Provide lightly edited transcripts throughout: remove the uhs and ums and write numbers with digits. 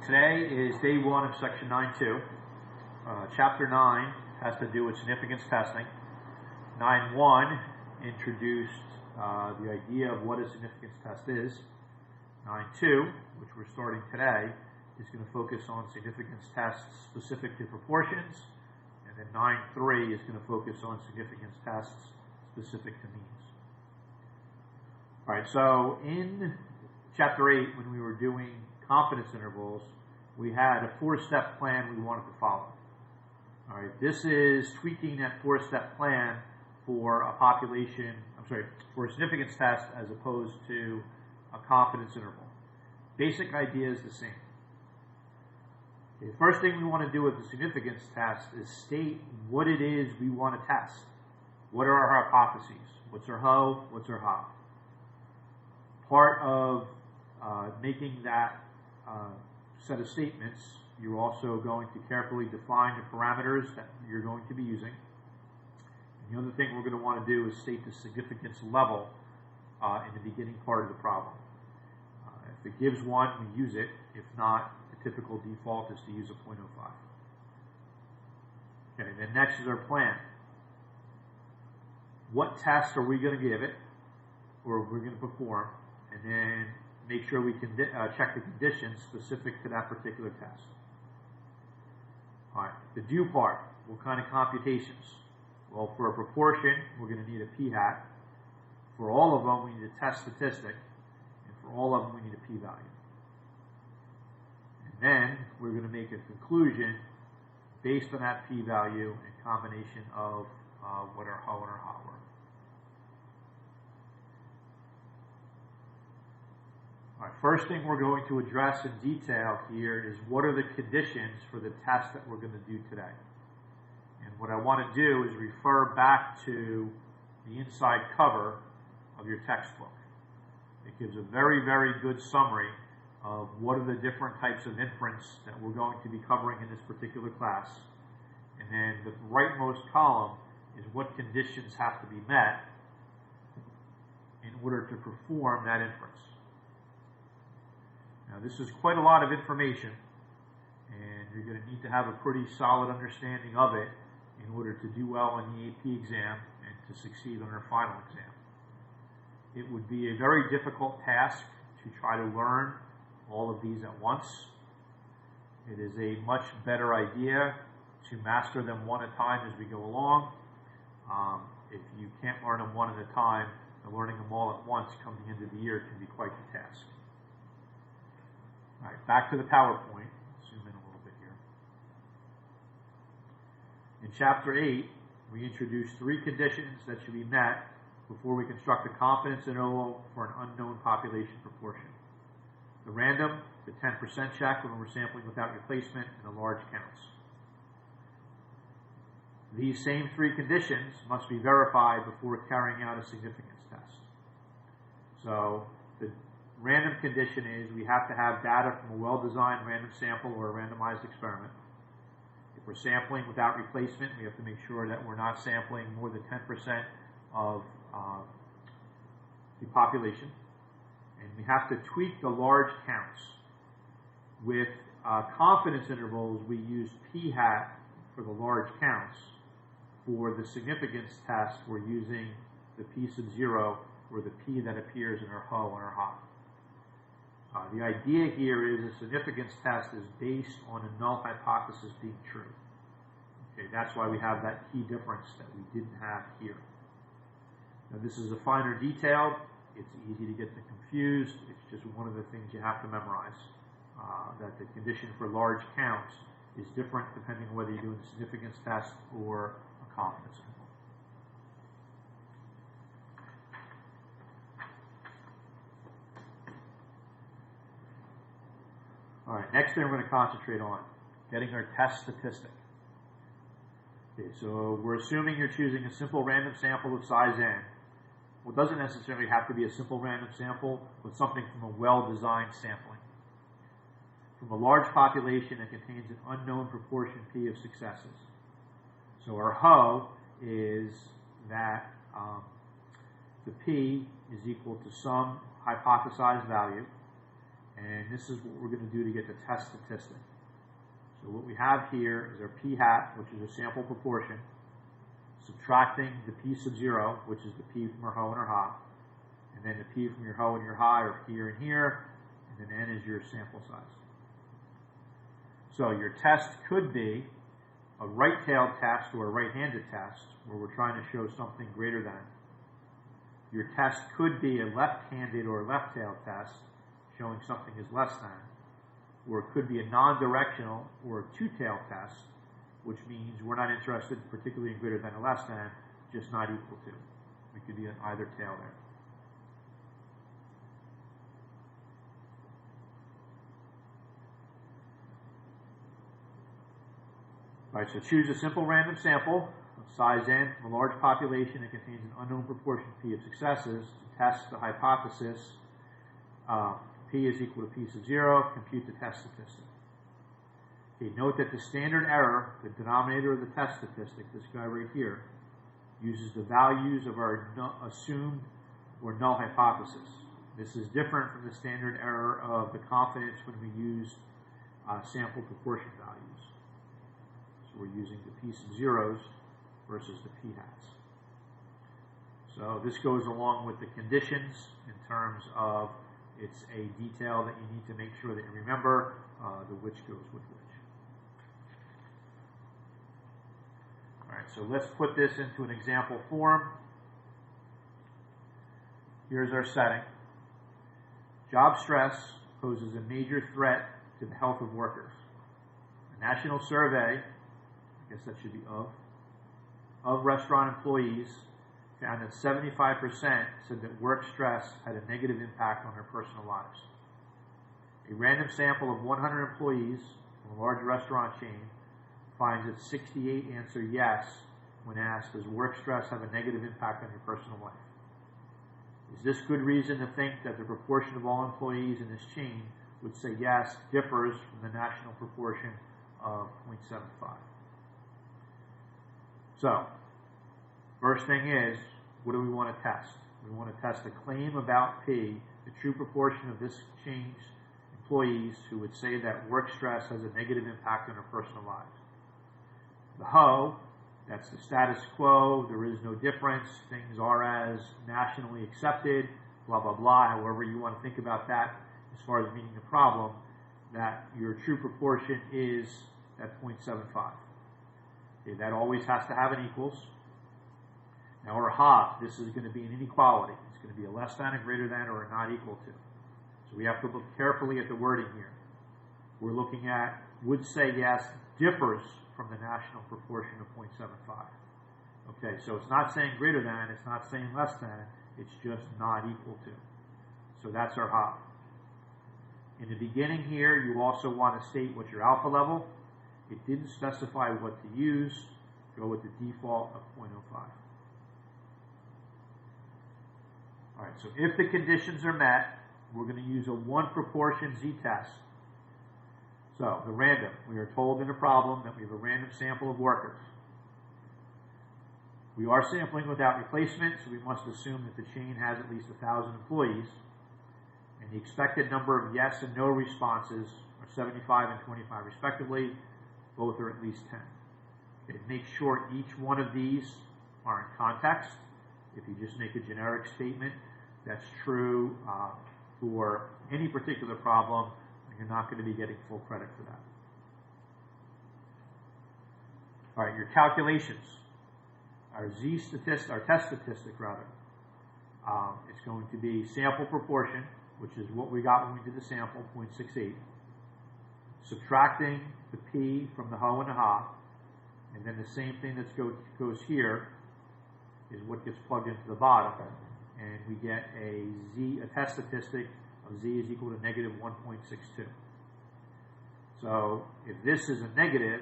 Today is day 1 of section 9.2. Chapter 9 has to do with significance testing. 9.1 introduced the idea of what a significance test is. 9.2, which we're starting today, is going to focus on significance tests specific to proportions. And then 9.3 is going to focus on significance tests specific to means. All right, so in chapter 8, when we were doing confidence intervals, we had a 4-step plan we wanted to follow. All right, this is tweaking that 4-step plan for a for a significance test as opposed to a confidence interval. Basic idea is the same. Okay, the first thing we want to do with the significance test is state what it is we want to test. What are our hypotheses? What's our ho? What's our ha? Part of making that set of statements, you're also going to carefully define the parameters that you're going to be using. And the other thing we're going to want to do is state the significance level in the beginning part of the problem. If it gives 1, we use it. If not, the typical default is to use a 0.05. Okay, then next is our plan. What test are we going to give it, or we're going to perform, and then make sure we can check the conditions specific to that particular test. All right, the do part. What kind of computations? Well, for a proportion, we're going to need a p-hat. For all of them, we need a test statistic. And for all of them, we need a p-value. And then we're going to make a conclusion based on that p-value in combination of what our ho and our ha were. All right, first thing we're going to address in detail here is what are the conditions for the test that we're going to do today. And what I want to do is refer back to the inside cover of your textbook. It gives a very, very good summary of what are the different types of inference that we're going to be covering in this particular class. And then the rightmost column is what conditions have to be met in order to perform that inference. Now, this is quite a lot of information, and you're going to need to have a pretty solid understanding of it in order to do well on the AP exam and to succeed on our final exam. It would be a very difficult task to try to learn all of these at once. It is a much better idea to master them one at a time as we go along. If you can't learn them one at a time, learning them all at once come the end of the year can be quite the task. All right, back to the PowerPoint. Zoom in a little bit here. In Chapter 8, we introduced 3 conditions that should be met before we construct a confidence interval for an unknown population proportion. The random, the 10% check when we're sampling without replacement, and the large counts. These same 3 conditions must be verified before carrying out a significance test. So the random condition is we have to have data from a well-designed random sample or a randomized experiment. If we're sampling without replacement, we have to make sure that we're not sampling more than 10% of the population. And we have to tweak the large counts. With confidence intervals, we use p-hat for the large counts. For the significance test, we're using the p sub 0, or the p that appears in our ho and our ha. The idea here is a significance test is based on a null hypothesis being true. Okay, that's why we have that key difference that we didn't have here. Now, this is a finer detail. It's easy to get confused. It's just one of the things you have to memorize. That the condition for large counts is different depending on whether you're doing a significance test or a confidence interval. All right, next thing we're going to concentrate on, getting our test statistic. Okay, so we're assuming you're choosing a simple random sample of size n. Well, it doesn't necessarily have to be a simple random sample, but something from a well-designed sampling. From a large population that contains an unknown proportion p of successes. So our ho is that the p is equal to some hypothesized value, And this is what we're going to do to get the test statistic. So what we have here is our p hat, which is a sample proportion, subtracting the p sub 0, which is the p from our ho and our ha, and then the p from your ho and your ha are here and here, and then n is your sample size. So your test could be a right-tailed test or a right-handed test, where we're trying to show something greater than. Your test could be a left-handed or left-tailed test, showing something is less than, or it could be a non-directional or a two-tailed test, which means we're not interested particularly in greater than or less than, just not equal to. It could be an either tail there. All right, so choose a simple random sample of size n from a large population that contains an unknown proportion p of successes to test the hypothesis. P is equal to p sub 0, compute the test statistic. Okay, note that the standard error, the denominator of the test statistic, this guy right here, uses the values of our assumed or null hypothesis. This is different from the standard error of the confidence when we use sample proportion values. So we're using the p sub 0s versus the p hats. So this goes along with the conditions in terms of it's a detail that you need to make sure that you remember the which goes with which. All right, so let's put this into an example form. Here's our setting. Job stress poses a major threat to the health of workers. A national survey, I guess that should be of restaurant employees found that 75% said that work stress had a negative impact on their personal lives. A random sample of 100 employees from a large restaurant chain finds that 68 answer yes when asked, does work stress have a negative impact on your personal life? Is this good reason to think that the proportion of all employees in this chain would say yes differs from the national proportion of 0.75? So, first thing is, what do we want to test? We want to test a claim about P, the true proportion of this chain's employees who would say that work stress has a negative impact on their personal lives. The HO, that's the status quo, there is no difference, things are as nationally accepted, blah, blah, blah, however you want to think about that as far as meeting the problem, that your true proportion is at 0.75. Okay, that always has to have an equals. Now our HA, this is going to be an inequality. It's going to be a less than, a greater than, or a not equal to. So we have to look carefully at the wording here. We're looking at would say yes differs from the national proportion of 0.75. Okay, so it's not saying greater than, it's not saying less than, it's just not equal to. So that's our HA. In the beginning here, you also want to state what your alpha level. It didn't specify what to use. Go with the default of 0.05. All right, so if the conditions are met, we're going to use a one proportion z-test. So the random, we are told in the problem that we have a random sample of workers. We are sampling without replacement, so we must assume that the chain has at least 1,000 employees. And the expected number of yes and no responses are 75 and 25 respectively. Both are at least 10. Okay, make sure each one of these are in context. If you just make a generic statement, that's true for any particular problem, and you're not going to be getting full credit for that. All right, your calculations. Our test statistic, it's going to be sample proportion, which is what we got when we did the sample, 0.68. Subtracting the P from the HO and the HA, and then the same thing that goes here is what gets plugged into the bottom, and we get a test statistic of Z is equal to negative 1.62. So if this is a negative,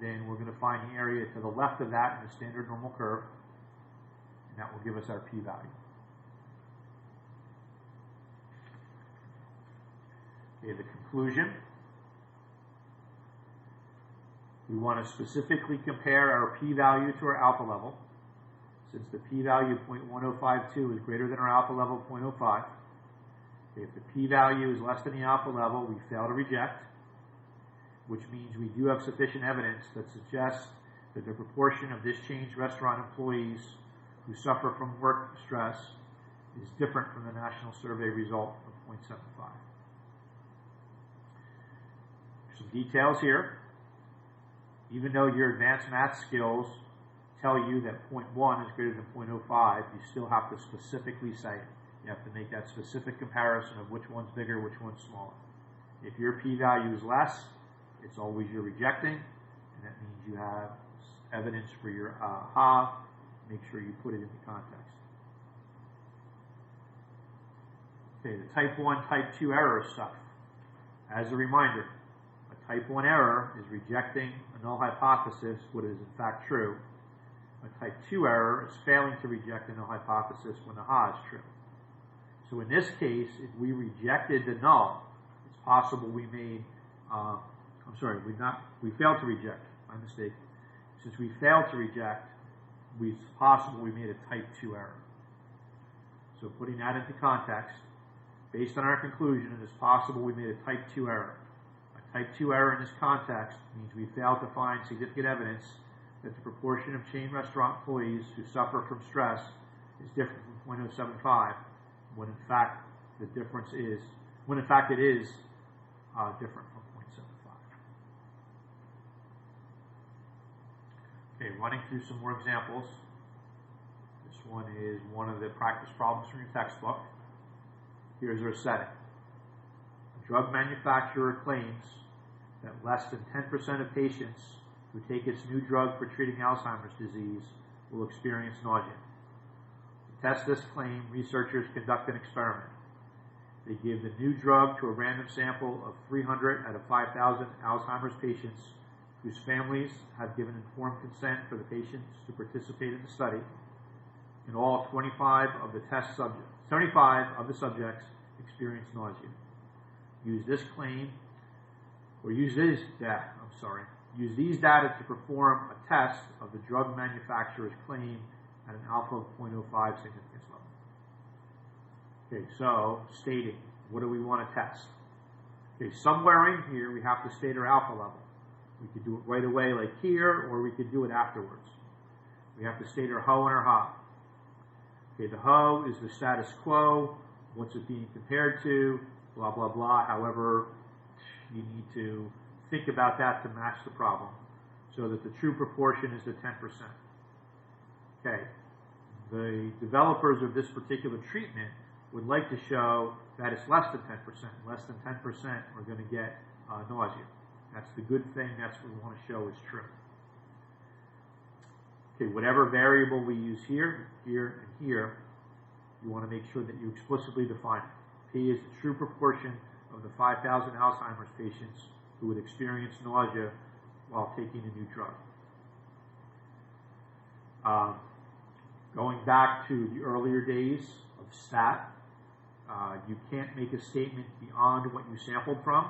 then we're going to find the area to the left of that in the standard normal curve, and that will give us our p-value. Okay, the conclusion. We want to specifically compare our p-value to our alpha level. Since the p-value of 0.1052 is greater than our alpha level of 0.05, Okay, if the p-value is less than the alpha level, we fail to reject, which means we do have sufficient evidence that suggests that the proportion of discharged restaurant employees who suffer from work stress is different from the national survey result of 0.75. Some details here. Even though your advanced math skills tell you that 0.1 is greater than 0.05, you still have to specifically say it. You have to make that specific comparison of which one's bigger, which one's smaller. If your p-value is less, it's always you're rejecting, and that means you have evidence for your aha. Make sure you put it into context. Okay, the type 1, type 2 error stuff. As a reminder, a type 1 error is rejecting a null hypothesis, what is in fact true. A type 2 error is failing to reject a null hypothesis when the aha is true. So in this case, if we rejected the null, it's possible we made, we failed to reject, my mistake. Since we failed to reject, it's possible we made a type 2 error. So putting that into context, based on our conclusion, it is possible we made a type 2 error. A type 2 error in this context means we failed to find significant evidence that the proportion of chain restaurant employees who suffer from stress is different from 0.075, when in fact it is different from 0.75. Okay, running through some more examples. This one is one of the practice problems from your textbook. Here's our setting. A drug manufacturer claims that less than 10% of patients who take its new drug for treating Alzheimer's disease will experience nausea. To test this claim, researchers conduct an experiment. They give the new drug to a random sample of 300 out of 5,000 Alzheimer's patients whose families have given informed consent for the patients to participate in the study. In all, 75 of the subjects experienced nausea. Use these data to perform a test of the drug manufacturer's claim at an alpha of 0.05 significance level. Okay, so stating, what do we want to test? Okay, somewhere in here we have to state our alpha level. We could do it right away like here, or we could do it afterwards. We have to state our HO and our HA. Okay, the HO is the status quo, what's it being compared to, blah, blah, blah. However, you need to think about that to match the problem so that the true proportion is the 10%. Okay, the developers of this particular treatment would like to show that it's less than 10%. Less than 10% are going to get nausea. That's the good thing. That's what we want to show is true. Okay, whatever variable we use here, here, and here, you want to make sure that you explicitly define it. P is the true proportion of the 5,000 Alzheimer's patients who would experience nausea while taking a new drug. Going back to the earlier days of STAT, you can't make a statement beyond what you sampled from.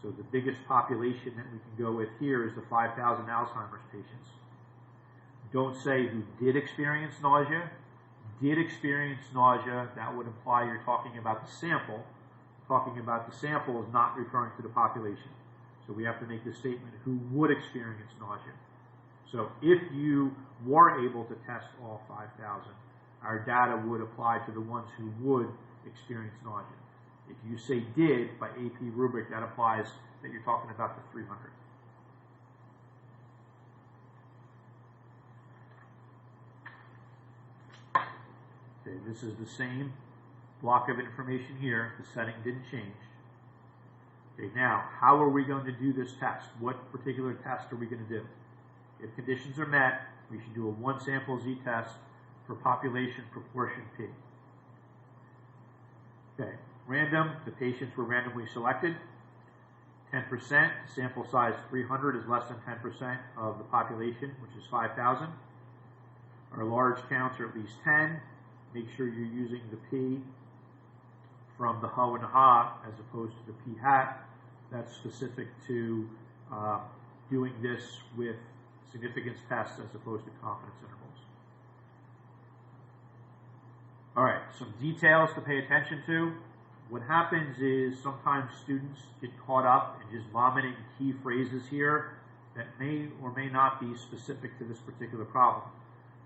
So the biggest population that we can go with here is the 5,000 Alzheimer's patients. Don't say who did experience nausea. Did experience nausea, that would imply you're talking about the sample. Talking about the sample is not referring to the population. So we have to make the statement who would experience nausea. So if you were able to test all 5,000, our data would apply to the ones who would experience nausea. If you say did by AP rubric, that applies that you're talking about the 300. Okay, this is the same block of information here. The setting didn't change. Okay, now, how are we going to do this test? What particular test are we going to do? If conditions are met, we should do a one sample z-test for population proportion P. Okay, random, the patients were randomly selected. 10%, sample size 300 is less than 10% of the population, which is 5,000. Our large counts are at least 10. Make sure you're using the P from the HO and the HA as opposed to the P hat. That's specific to doing this with significance tests as opposed to confidence intervals. All right, some details to pay attention to. What happens is sometimes students get caught up in just vomiting key phrases here that may or may not be specific to this particular problem.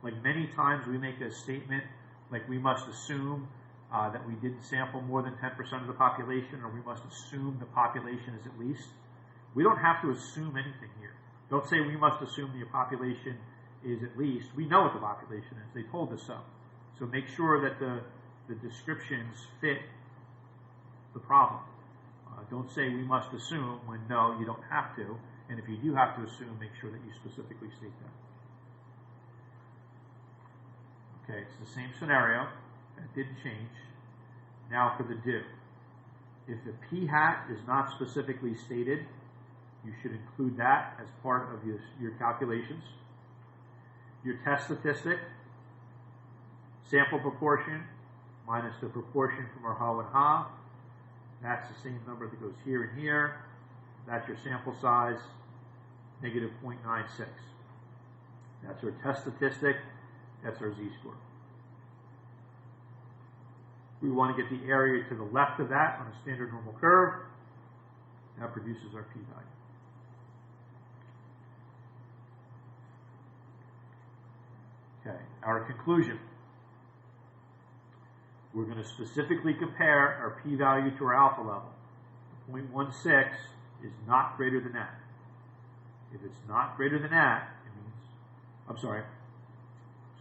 Like many times we make a statement like we must assume that we didn't sample more than 10% of the population, or we must assume the population is at least. We don't have to assume anything here. Don't say we must assume the population is at least. We know what the population is. They told us so. So make sure that the descriptions fit the problem. Don't say we must assume when no, you don't have to. And if you do have to assume, make sure that you specifically state that. Okay, it's the same scenario. That didn't change. Now for the do. If the p hat is not specifically stated, you should include that as part of your calculations. Your test statistic, sample proportion minus the proportion from our ho and ha. That's the same number that goes here and here. That's your sample size, negative 0.96. That's our test statistic. That's our z-score. We want to get the area to the left of that on a standard normal curve. That produces our p-value. Okay, our conclusion. We're going to specifically compare our p-value to our alpha level. 0.16 is not greater than that. If it's not greater than that, it means, I'm sorry,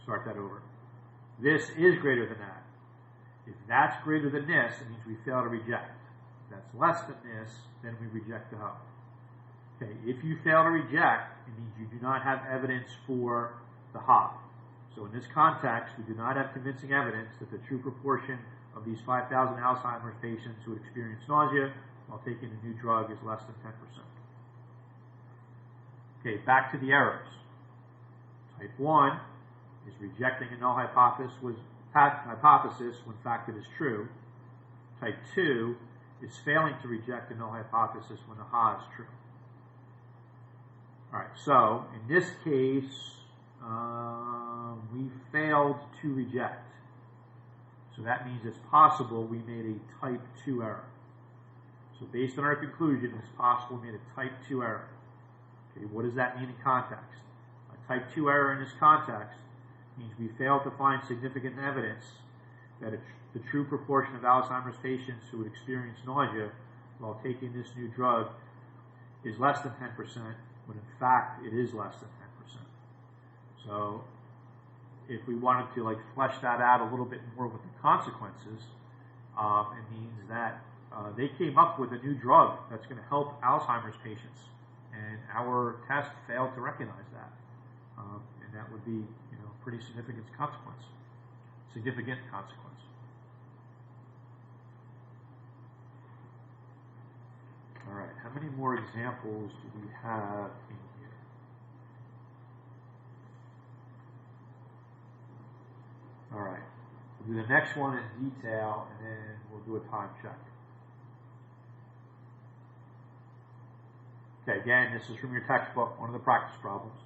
start that over. This is greater than that. If that's greater than this, it means we fail to reject. If that's less than this, then we reject the ho. Okay, if you fail to reject, it means you do not have evidence for the ha. So in this context, we do not have convincing evidence that the true proportion of these 5,000 Alzheimer's patients who would experience nausea while taking a new drug is less than 10%. Okay, back to the errors. Type 1 is rejecting a null hypothesis when fact it is true. Type 2 is failing to reject a null hypothesis when the ha is true. All right, so in this case, we failed to reject. So that means it's possible we made a type 2 error. So based on our conclusion, it's possible we made a type 2 error. Okay, what does that mean in context? A type 2 error in this context means we failed to find significant evidence that the true proportion of Alzheimer's patients who would experience nausea while taking this new drug is less than 10%, when in fact it is less than 10%. So if we wanted to flesh that out a little bit more with the consequences, it means that they came up with a new drug that's going to help Alzheimer's patients, and our test failed to recognize that, and that would be pretty significant consequence. All right, how many more examples do we have in here? All right, we'll do the next one in detail, and then we'll do a time check. Okay, again, this is from your textbook, one of the practice problems.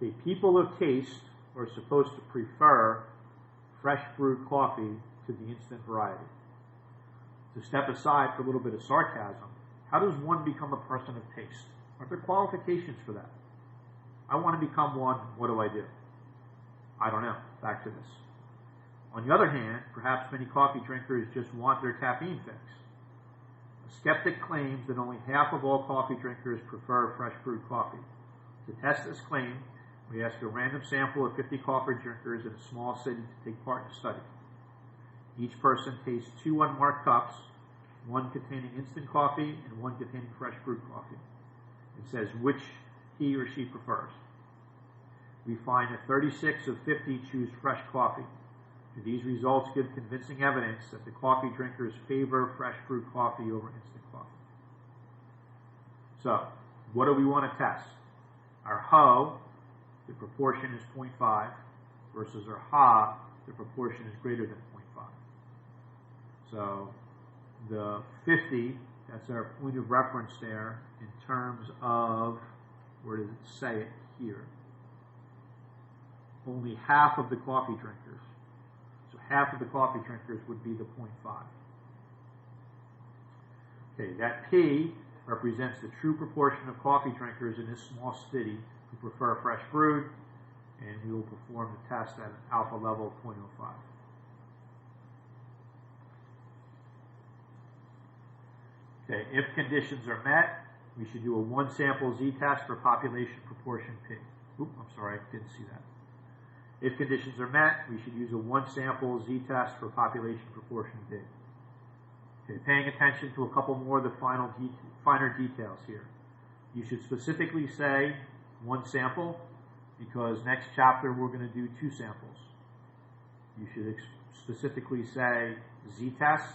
Okay, people of taste are supposed to prefer fresh brewed coffee to the instant variety. To step aside for a little bit of sarcasm, how does one become a person of taste? Are there qualifications for that? I want to become one, what do I do? I don't know. Back to this. On the other hand, perhaps many coffee drinkers just want their caffeine fix. A skeptic claims that only half of all coffee drinkers prefer fresh brewed coffee. To test this claim, we ask a random sample of 50 coffee drinkers in a small city to take part in the study. Each person tastes 2 unmarked cups, one containing instant coffee and one containing fresh brewed coffee. It says which he or she prefers. We find that 36 of 50 choose fresh coffee. Do these results give convincing evidence that the coffee drinkers favor fresh brewed coffee over instant coffee? So, what do we want to test? Our ho, the proportion is 0.5, versus our ha, the proportion is greater than 0.5. So, the 50, that's our point of reference there in terms of, where does it say it here? Only half of the coffee drinkers. So half of the coffee drinkers would be the 0.5. Okay, that P represents the true proportion of coffee drinkers in this small city who prefer fresh brewed, and we will perform the test at an alpha level of 0.05. Okay, if conditions are met, we should do a one sample z-test for population proportion P. Oop, I'm sorry, I didn't see that. If conditions are met, we should use a one sample z-test for population proportion B. Okay, paying attention to a couple more of the finer details here. You should specifically say one sample, because next chapter we're going to do two samples. You should specifically say z-test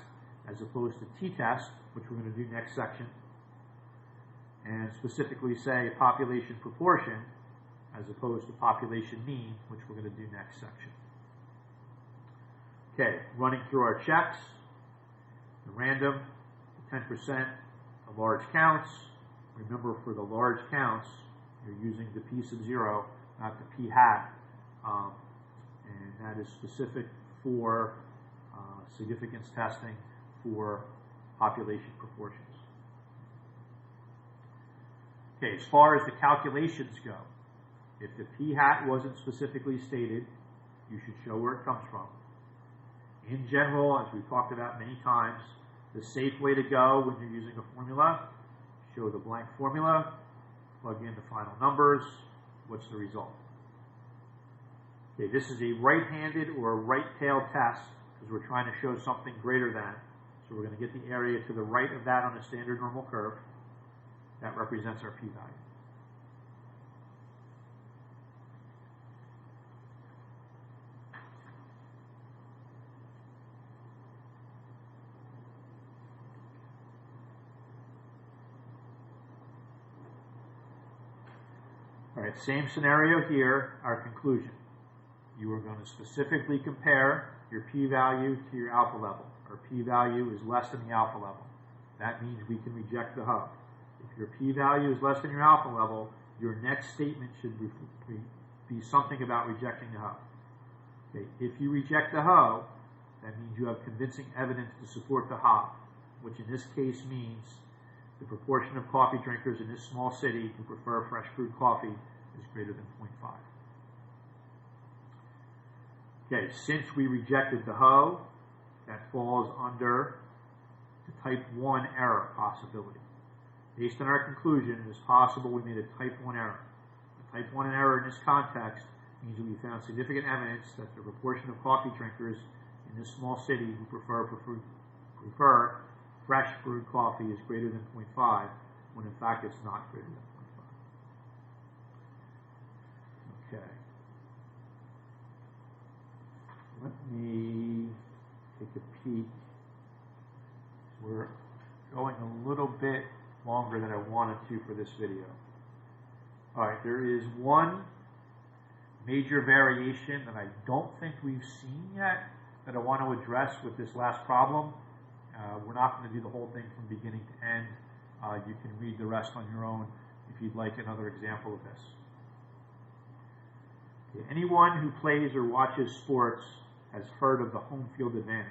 as opposed to t-test, which we're going to do next section, and specifically say population proportion as opposed to population mean, which we're going to do next section. Okay, running through our checks, the random, the 10%, the large counts. Remember, for the large counts, you're using the P sub 0, not the P hat, and that is specific for significance testing for population proportions. Okay, as far as the calculations go, if the P hat wasn't specifically stated, you should show where it comes from. In general, as we've talked about many times, the safe way to go when you're using a formula, show the blank formula, plug in the final numbers, what's the result? Okay, this is a right-handed or a right-tailed test because we're trying to show something greater than. So we're going to get the area to the right of that on a standard normal curve. That represents our p-value. All right, same scenario here, our conclusion. You are going to specifically compare your p-value to your alpha level. Our p-value is less than the alpha level. That means we can reject the hub. If your p-value is less than your alpha level, your next statement should be something about rejecting the hub. Okay, if you reject the hub, that means you have convincing evidence to support the hub, which in this case means the proportion of coffee drinkers in this small city who prefer fresh brewed coffee is greater than 0.5. Okay, since we rejected the hoe, that falls under the type 1 error possibility. Based on our conclusion, it is possible we made a type 1 error. A type 1 error in this context means that we found significant evidence that the proportion of coffee drinkers in this small city who prefer fresh brewed coffee is greater than 0.5, when in fact it's not greater than 0.5. Okay. Let me take a peek. We're going a little bit longer than I wanted to for this video. All right, there is one major variation that I don't think we've seen yet that I want to address with this last problem. We're not going to do the whole thing from beginning to end. You can read the rest on your own if you'd like another example of this. Okay, anyone who plays or watches sports has heard of the home field advantage.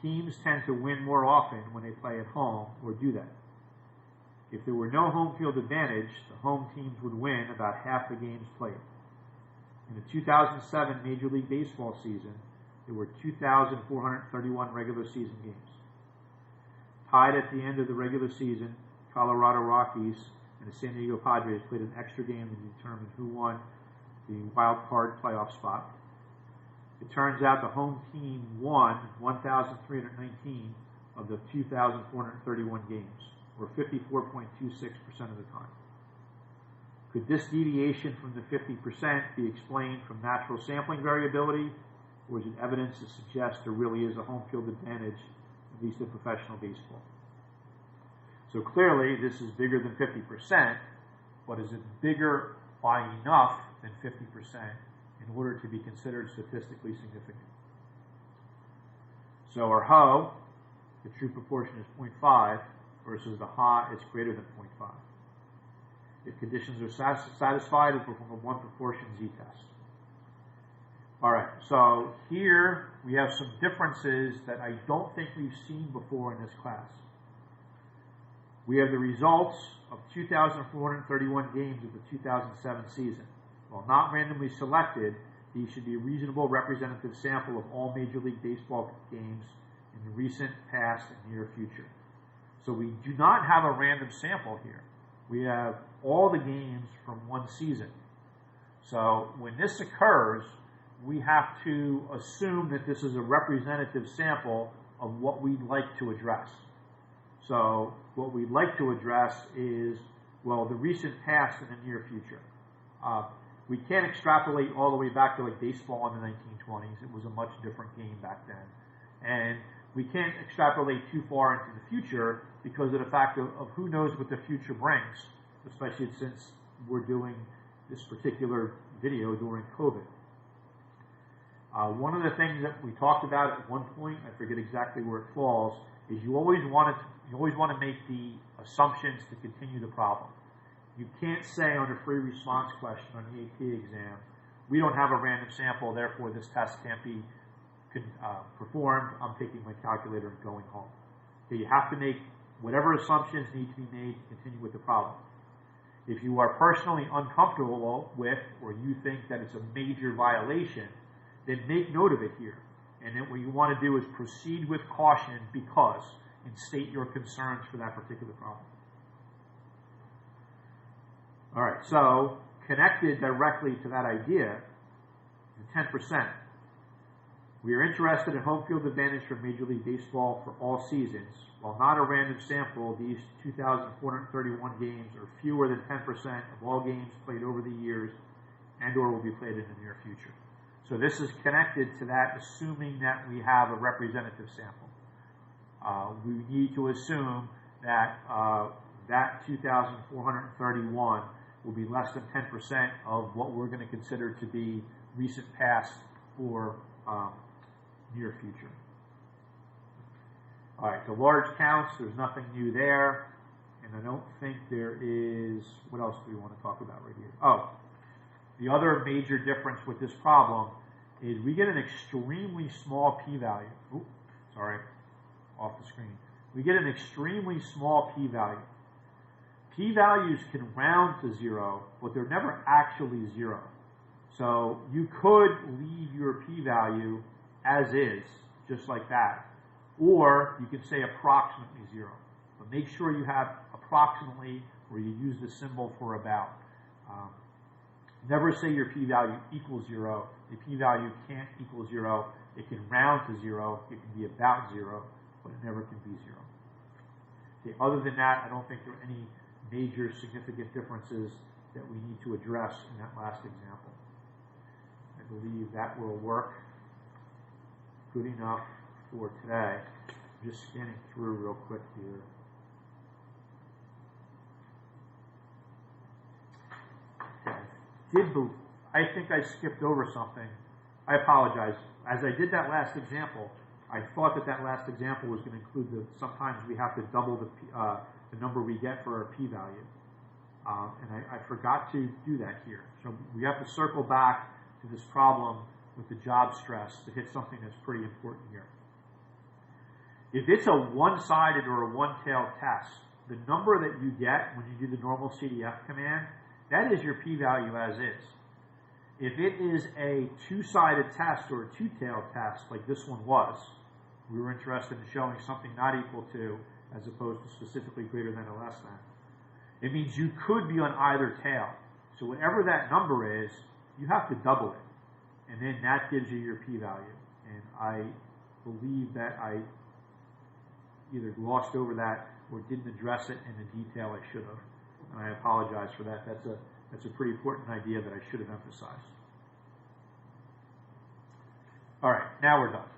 Teams tend to win more often when they play at home or do that. If there were no home field advantage, the home teams would win about half the games played. In the 2007 Major League Baseball season, there were 2,431 regular season games. Tied at the end of the regular season, Colorado Rockies and the San Diego Padres played an extra game to determine who won the wild card playoff spot. It turns out the home team won 1,319 of the 2,431 games, or 54.26% of the time. Could this deviation from the 50% be explained from natural sampling variability, or is it evidence to suggest there really is a home field advantage, at least in professional baseball? So clearly, this is bigger than 50%, but is it bigger by enough than 50% in order to be considered statistically significant? So our HO, the true proportion is 0.5, versus the HA is greater than 0.5. If conditions are satisfied, we'll perform a one proportion z-test. All right, so here we have some differences that I don't think we've seen before in this class. We have the results of 2,431 games of the 2007 season. While not randomly selected, these should be a reasonable representative sample of all Major League Baseball games in the recent past and near future. So we do not have a random sample here. We have all the games from one season. So when this occurs, we have to assume that this is a representative sample of what we'd like to address. So what we'd like to address is, well, the recent past and the near future. We can't extrapolate all the way back to like baseball in the 1920s. It was a much different game back then. And we can't extrapolate too far into the future because of the fact of who knows what the future brings, especially since we're doing this particular video during COVID. One of the things that we talked about at one point, I forget exactly where it falls, is you always want to make the assumptions to continue the problem. You can't say on a free response question on the AP exam, we don't have a random sample, therefore this test can't be performed, I'm taking my calculator and going home. Okay, you have to make whatever assumptions need to be made to continue with the problem. If you are personally uncomfortable with, or you think that it's a major violation, then make note of it here. And then what you want to do is proceed with caution because, and state your concerns for that particular problem. All right, so connected directly to that idea, the 10%. We are interested in home field advantage for Major League Baseball for all seasons. While not a random sample, these 2,431 games are fewer than 10% of all games played over the years and or will be played in the near future. So this is connected to that, assuming that we have a representative sample. We need to assume that that 2,431 will be less than 10% of what we're going to consider to be recent past or near future. All right, the large counts, there's nothing new there. And I don't think there is, what else do we want to talk about right here? Oh, the other major difference with this problem is we get an extremely small p-value. Oops, sorry, off the screen. We get an extremely small p-value. P-values can round to 0, but they're never actually 0. So you could leave your p-value as is, just like that. Or you can say approximately 0. But make sure you have approximately, or you use the symbol for about. Never say your p-value equals 0. The p-value can't equal 0. It can round to 0. It can be about 0, but it never can be 0. Okay, other than that, I don't think there are any major significant differences that we need to address in that last example. I believe that will work good enough for today. I'm just scanning through real quick here. I think I skipped over something. I apologize. As I did that last example, I thought that last example was going to include sometimes we have to double the number we get for our p-value. And I forgot to do that here. So we have to circle back to this problem with the job stress to hit something that's pretty important here. If it's a one-sided or a one-tailed test, the number that you get when you do the normal CDF command, that is your p-value as is. If it is a two-sided test or a two-tailed test, like this one was, we were interested in showing something not equal to as opposed to specifically greater than or less than. It means you could be on either tail. So whatever that number is, you have to double it. And then that gives you your p-value. And I believe that I either glossed over that or didn't address it in the detail I should have. And I apologize for that. That's a pretty important idea that I should have emphasized. All right, now we're done.